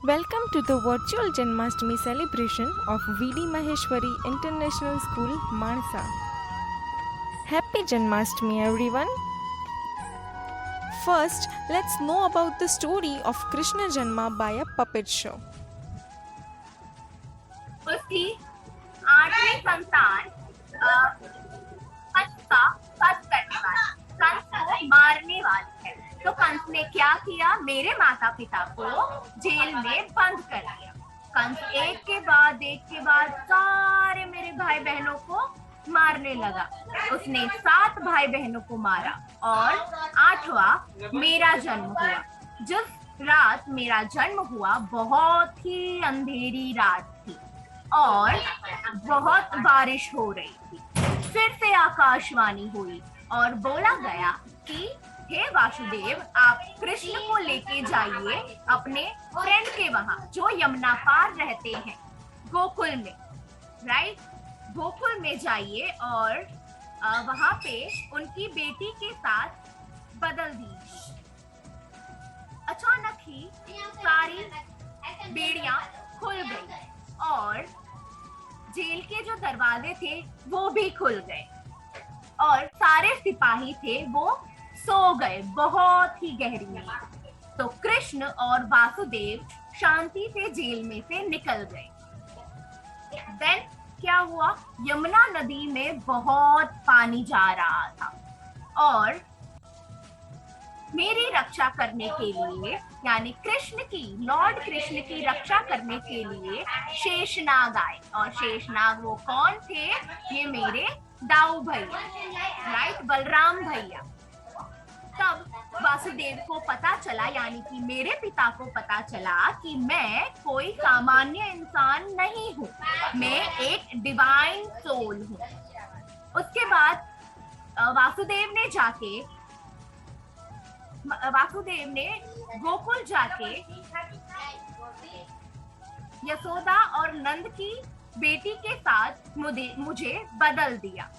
Welcome to the virtual Janmashtami celebration of VD Maheshwari International School, Mansa. Happy Janmashtami, everyone! First, let's know about the story of Krishna Janma by a puppet show. उसकी आठवीं संतान कंस का वध करने वाला, कंस को मारने वाली है। तो कंस ने क्या किया? मेरे माता पिता को जेल में बंद कर दिया। कंस एक के बाद सारे मेरे भाई बहनों को मारने लगा। उसने 7 भाई बहनों को मारा और 8वां मेरा जन्म हुआ। जिस रात मेरा जन्म हुआ बहुत ही अंधेरी रात थी और बहुत बारिश हो रही थी। फिर से आकाशवाणी हुई और बोला गया कि हे वासुदेव, आप कृष्ण को लेके जाइए अपने फ्रेंड के वहां जो यमुना पार रहते हैं, गोकुल में, राइट? गोकुल में जाइए और वहां पे उनकी बेटी के साथ बदल दीजिए। अचानक ही सारी बेड़ियां खुल गई और जेल के जो दरवाजे थे वो भी खुल गए और सारे सिपाही थे वो सो गए बहुत ही गहरी नींद। तो कृष्ण और वासुदेव शांति से जेल में से निकल गए। देन क्या हुआ? यमुना नदी में बहुत पानी जा रहा था और मेरी रक्षा करने के लिए, यानी लॉर्ड कृष्ण की रक्षा करने के लिए शेषनाग आए। और शेषनाग वो कौन थे? ये मेरे दाऊ भैया, राइट, बलराम भैया। तब वासुदेव को पता चला, यानी कि मेरे पिता को पता चला कि मैं कोई सामान्य इंसान नहीं हूँ, मैं एक डिवाइन सोल हूँ। उसके बाद वासुदेव ने गोकुल जाके यशोदा और नंद की बेटी के साथ मुझे बदल दिया।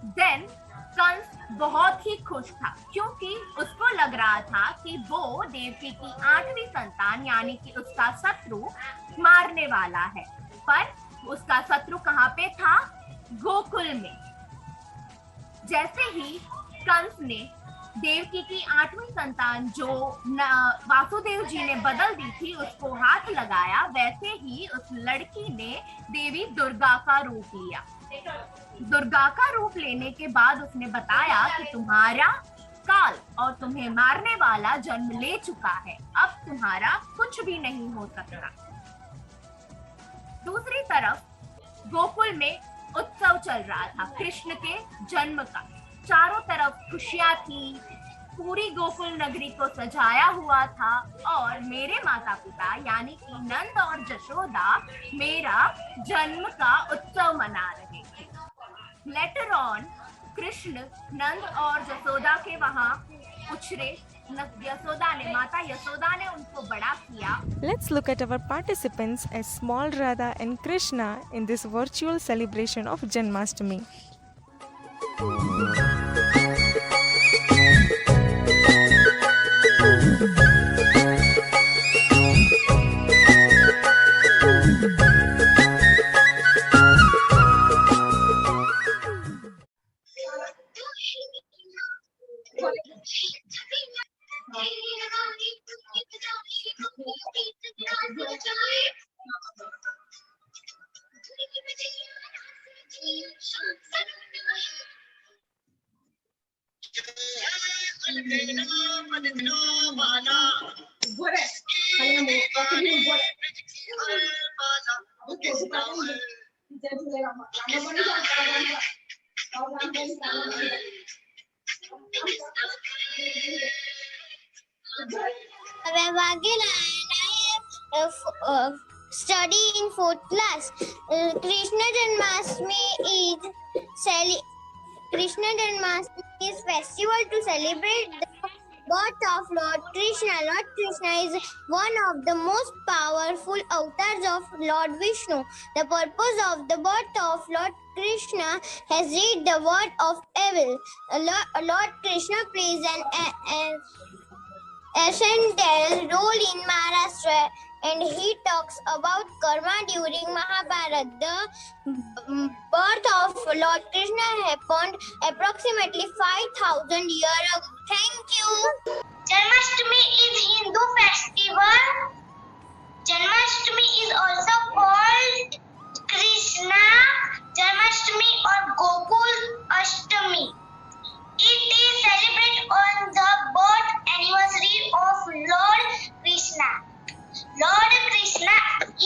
देन कंस बहुत ही खुश था क्योंकि उसको लग रहा था कि वो देवकी की 8वीं संतान, यानी कि उसका शत्रु, मारने वाला है। पर उसका शत्रु कहाँ पे था? गोकुल में। जैसे ही कंस ने देवकी की 8वीं संतान जो वासुदेव जी ने बदल दी थी उसको हाथ लगाया, वैसे ही उस लड़की ने देवी दुर्गा का रूप लिया। दुर्गा का रूप लेने के बाद उसने बताया कि तुम्हारा काल और तुम्हें मारने वाला जन्म ले चुका है, अब तुम्हारा कुछ भी नहीं हो सकता। दूसरी तरफ गोकुल में उत्सव चल रहा था कृष्ण के जन्म का। चारों तरफ खुशियां थी, पूरी गोकुल नगरी को सजाया हुआ था और मेरे माता पिता यानी कि नंद और जशोदा मेरा जन्म का उत्सव मना रहे थे। लेटर ऑन कृष्ण नंद और जसोदा के वहां उछरे। माता यशोदा ने उनको बड़ा किया। Let's look at our participants as small Radha and Krishna in this virtual celebration of Janmashtami. Study in 4th class. Krishna Janmashtami is festival to celebrate the birth of Lord Krishna. Lord Krishna is one of the most powerful avatars of Lord Vishnu. The purpose of the birth of Lord Krishna has rid the world of evil. Lord Krishna plays an essential role in Maharashtra, and he talks about karma during Mahabharata. The birth of Lord Krishna happened approximately 5,000 years ago. Thank you. Janmashtami is Hindu festival. Janmashtami is also called Krishna Janmashtami or Gokul Ashtami. It is celebrated on the birth anniversary of Lord Krishna. Lord Krishna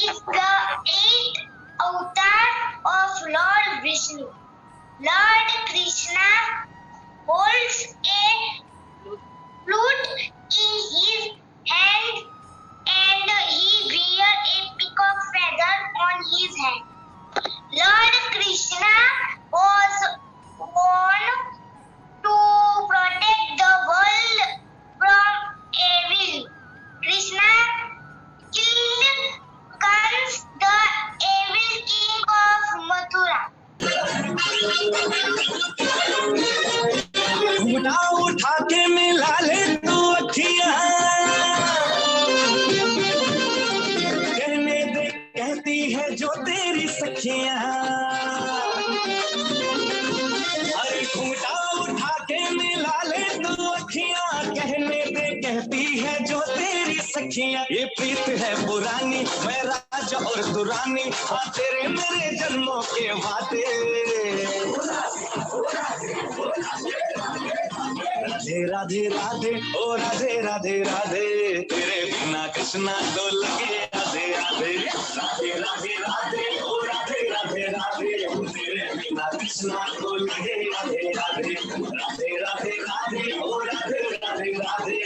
is the 8th avatar of Lord Vishnu. Lord Krishna holds a flute in his hand and he wears a peacock feather on his head. Lord Krishna was born to protect the world from evil. Krishna killed Kans, the evil king of Mathura. घुटा उठा के मिला ले तू अखियां, कहने दे कहती है जो तेरी सखियां। अरे घुटा उठा के मिला ले तू अखियां, कहने दे कहती है जो तेरी सखियां। ये प्रीत है पुरानी, मैं राजा और तू रानी, हाँ तेरे मेरे जन्मों के वादे। राधे राधे राधे ओ राधे राधे राधे, तेरे बिना कृष्णा तो लगे राधे राधे। राधे राधे राधे ओ राधे राधे राधे, तेरे बिना कृष्णा तो लगे राधे राधे। राधे राधे राधे ओ राधे राधे राधे,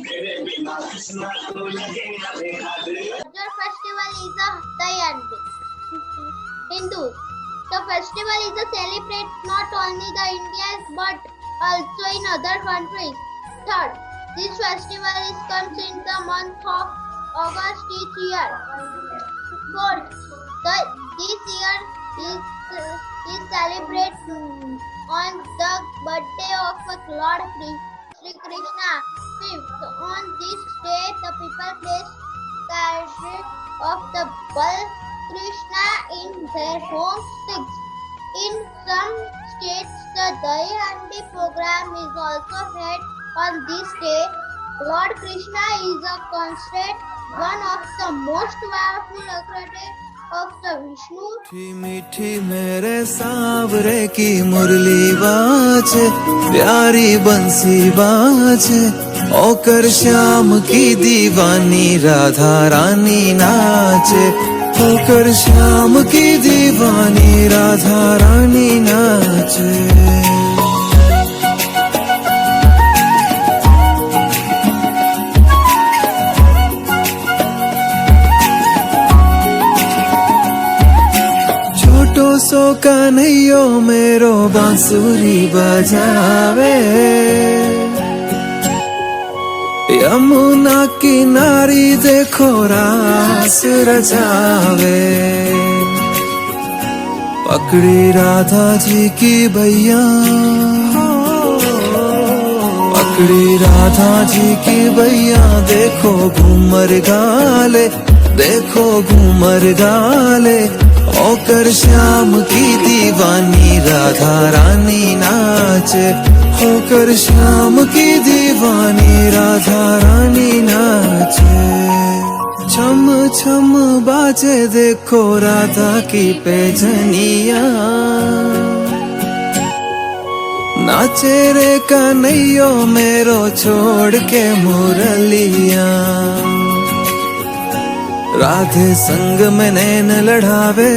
तेरे बिना कृष्णा तो लगे Radhe Radhe. Your festival is a Dayanti. Hindus. The festival is a celebrate not only the Indians but also in other countries. Third, this festival comes in the month of August each year. Fourth, this year is celebrated on the birthday of Lord Sri Krishna. Fifth, on this day the people place carriage of the bull Krishna in their home. Sixth, in some states the Dahi Handi program is also held on this day. Lord Krishna is considered one of the most powerful architects of the Vishnu. मीठी मीठी मेरे सांवरे की मुरली बाजे, प्यारी बंसी बाजे, ओकर श्याम की दीवानी राधा रानी नाचे। होकर श्याम की दीवानी राधा रानी नाचे। छोटो सो कन्हैयो मेरो बांसुरी बजावे, यमुना किनारी देखो रास रचावे। पकड़ी राधा जी की बैया, पकड़ी राधा जी की बैया, देखो घूमर गाले, देखो घूमर गाले। ओकर श्याम की दीवानी राधा रानी नाचे। होकर श्याम की दीवानी राधा रानी नाचे। छम छम बाजे देखो राधा की पैजनिया, नाचे रे कन्हैयो मेरो छोड़ के मुरलिया। राधे संग में नैन लड़ावे,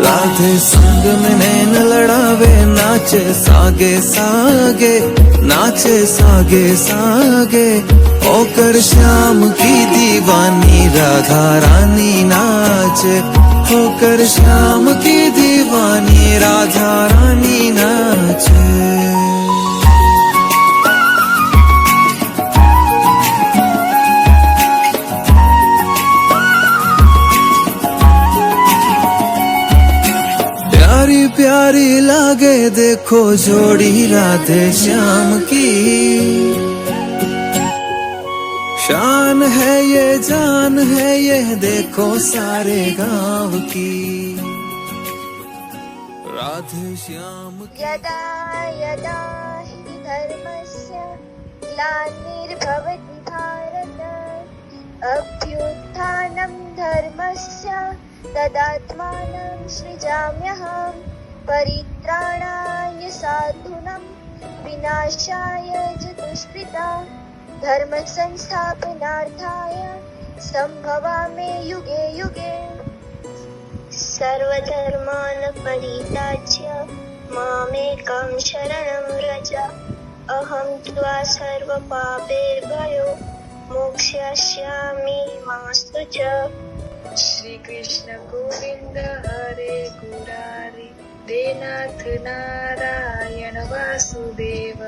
राधे संग में नैन लड़ावे। नाचे सागे सागे, नाचे सागे सागे। होकर श्याम की दीवानी राधा रानी नाचे। होकर श्याम की दीवानी राधा रानी नाचे। प्यारी प्यारी लागे देखो जोड़ी राधे श्याम की। शान है ये जान है ये देखो सारे गांव की राधे श्याम की। यदा यदा हि धर्मस्य ग्लानिर्भवति भारत अभ्युत्थानं धर्मस्य तदात्मानं सृजाम्यहं परित्राणाय साधूनां विनाशाय च दुष्कृतां धर्म संस्थापनार्थाय संभवामि युगे युगे। सर्वधर्मान् परित्याज्य मामेकं शरणं व्रज अहं त्वा सर्वपापेभ्यो मोक्षयिष्यामि मास्तु च। श्री कृष्ण गोविंद हरे मुरारी दे नाथ नारायण वासुदेव।